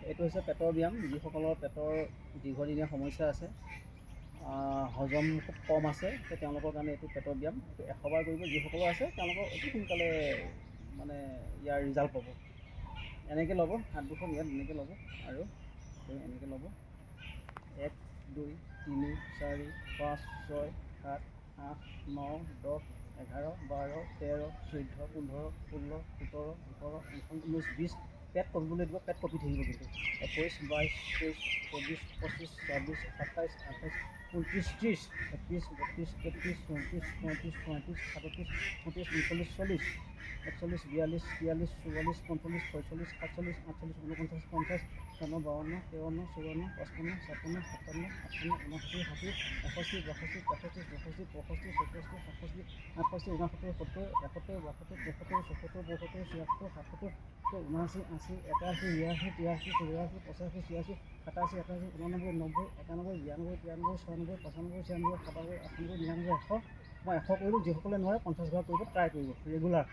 এইটো হৈছে পেটৰ ব্যায়াম। যিসকলৰ পেটৰ দীৰ্ঘদিনীয়া সমস্যা আছে, হজম খুব কম আছে, তেওঁলোকৰ কাৰণে এইটো পেটৰ ব্যায়াম। এইটো 100 বাৰ কৰিব। যিসকলৰ আছে তেওঁলোকৰ অতি সোনকালে মানে ইয়াৰ ৰিজাল্ট পাব। এনেকৈ ল'ব, হাত দুখন ইয়াত এনেকৈ ল'ব আৰু এনেকৈ ল'ব। 1 2 3 4 5 6 7 8 9 10 11 12 13 14 15 16 17 18 19 20 পেট কঁপিবলৈ দিব। পেট কঁপি থাকিব কিন্তু 21 22 23 24 25 26 27 28 29 30 31 32 33 34 35 36 37 38 39 40 41 42 43 44 45 46 47 48 49 50 51 52 53 54 55 56 57 58 59 60 61 62 63 64 65 66 67 68 69 70 71 72 73 74 75 76 77 77 79 80 81 82 83 84 85 86 87 88 89 90 91 92 93 94 96 95 96 97 97 98 99 100। মই 100 কৰিলোঁ। যিসকলে নোৱাৰে 50 বাৰ কৰিব, ট্ৰাই কৰিব ৰেগুলাৰ।